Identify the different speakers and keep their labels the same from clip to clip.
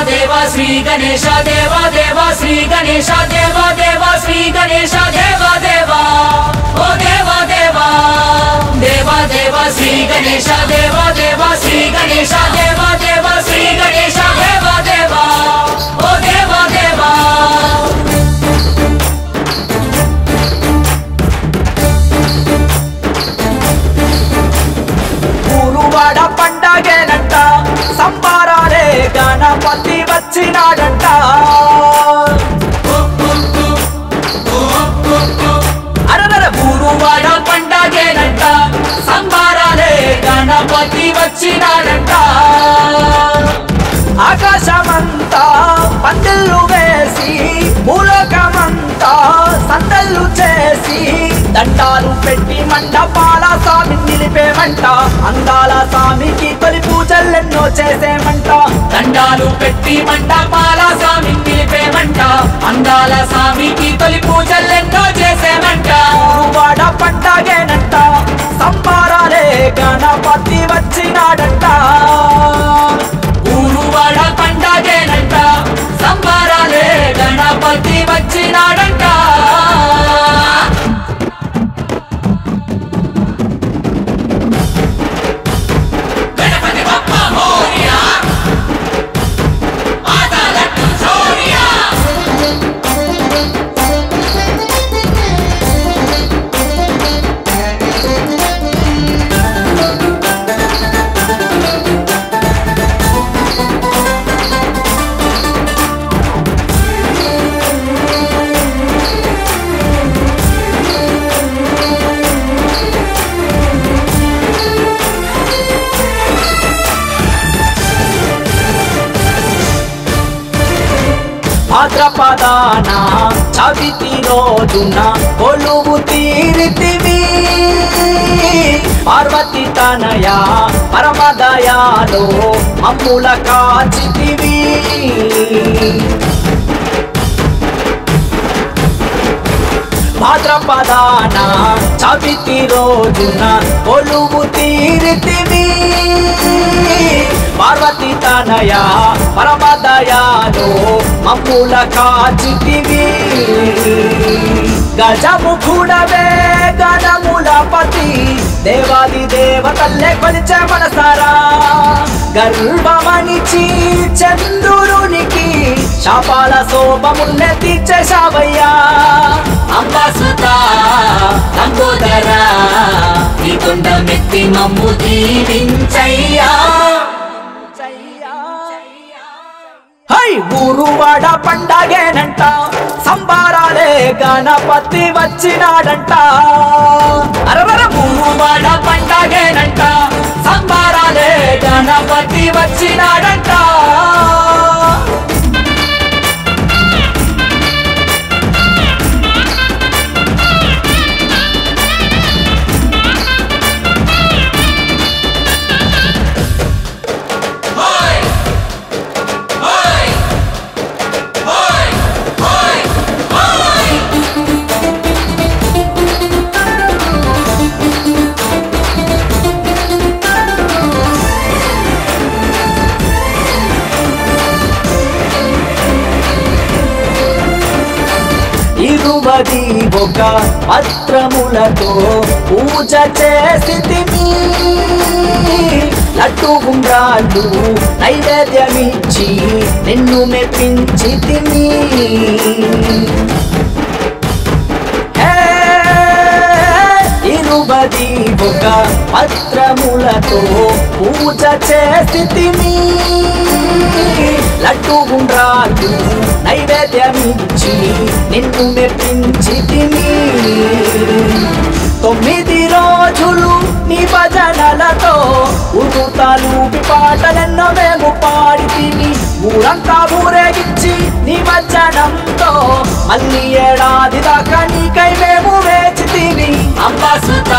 Speaker 1: देवा श्री गणेश देवा देवा श्री गणेश देवा देवा श्री गणेश देवा देवा ओ देवा देवा देवा देवा श्री गणेश देवा देवा श्री गणेश देवा देवा श्री गणेश देवा देवा ओ देवा देवा
Speaker 2: ఊరువాడ పండగేనంట సంబారాలే గణపతి వచ్చినాడంట
Speaker 1: అరదర ఊరువాడ పండగేనంట సంబారాలే గణపతి వచ్చినాడంట
Speaker 2: ఆకాశమంతా పందిళ్ళు వేసి భూలోకమంతా సందళ్ళు చేసి దండాలు పెట్టి మండపాల స్వామి నిలిపేమంట అందాల స్వామికి తొలి పూజలెన్నో చేసేమంట
Speaker 1: దండాలు పెట్టి మండపాల స్వామి నిలిపేమంట అందాల స్వామికి తొలి పూజలెన్నో చేసేమంట
Speaker 2: ఊరువాడ పండగేనంట సంబారాలే గణపతి వచ్చినాడంట
Speaker 1: ఊరువాడ పండగేనంట సంబారాలే గణపతి వచ్చినాడంట గణపతి బప్ప మోరియా ఆదాలట్టు చోరియా
Speaker 2: భాద్రపదాన చవితి రోజున కొలువు తీరితివి పార్వతి తనయ పరమదయాలో మమ్ముల కాచితివి భాద్రపదాన చవితి రోజున కొలువు తీరితివి పార్వతి తనయ పరమదయాలో మమ్ముల కాచితివి గజముఖుడవే గణములపతి దేవాది దేవతల్లే కొలిచే మనసారా గర్భమణిచి చంద్రునికి శాపాల శోభమున్నే తీర్చేశావయ్యా
Speaker 1: అంబాసుత లంబోదర నీ కొండ మెత్తి మమ్ము దీవించయ్యా
Speaker 2: హై ఊరువాడ పండగేనంట సంబారాలే గణపతి వచ్చినాడంట
Speaker 1: అరవర ఊరువాడ పండగేనంట సంబారాలే గణపతి వచ్చినాడంట
Speaker 2: ఇరువది ఒక పత్రములతో పూజ చేసితిమి లడ్డు ఉండ్రాళ్ళు నైవేద్యమిచ్చి నిన్ను మెప్పించితిమి ఇరువది ఒక పత్రములతో పూజ చేసితిమి లడ్డు ఉండ్రాళ్ళు నైవేద్యమిచ్చి నిన్ను మెప్పించితిమి 9 రోజులు నీ భజనలతో ఉరుతాలూపి పాటలెన్నో మేము పాడితిమి ఊరంతా ఊరేగించి నీ వచనంతో మళ్ళీ ఏడాది దాకా నీకై మేము వేచితిమి
Speaker 1: అంబాసుత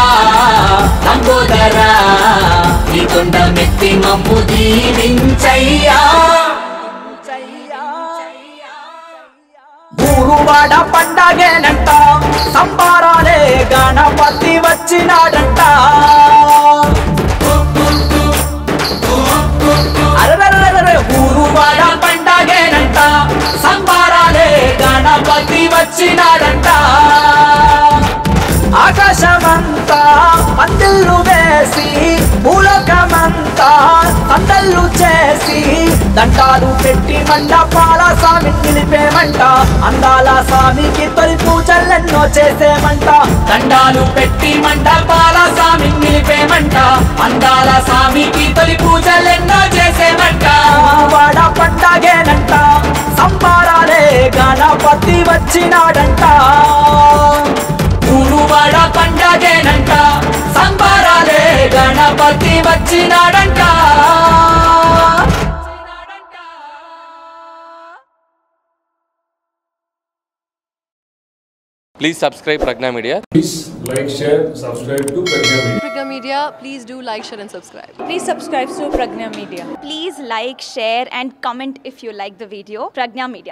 Speaker 1: లంబోదర నీ కొండ మెత్తి మమ్ము దీవించయ్యా
Speaker 2: ఊరువాడ పండగేనంట సంబారాలే గణపతి వచ్చినాడంట అరరరరరే ఊరువాడ పండగ పందిళ్ళు వేసి మూలకమంతా సందళ్ళు చేసి దండాలు పెట్టి మండపాల స్వామి నిలిపేమంట అందాల స్వామికి తొలి పూజలెన్నో చేసేమంట
Speaker 1: దండాలు పెట్టి మండపాల స్వామి నిలిపేమంట అందాల స్వామికి తొలి పూజలెన్నో చేసేమంట
Speaker 2: వాడ పండగేనంట సంబారాలే Ganapati వచ్చినాడంట
Speaker 1: ఊరువాడ పండగేనంట సంబరాలే Ganapati వచ్చినాడంట
Speaker 3: Please subscribe Pragna Media.
Speaker 4: Please like, share, subscribe to Pragna Media.
Speaker 5: Pragna Media, please do like, share and subscribe.
Speaker 6: Please subscribe to Pragna Media.
Speaker 7: Please like, share and comment if you like the video. Pragna Media.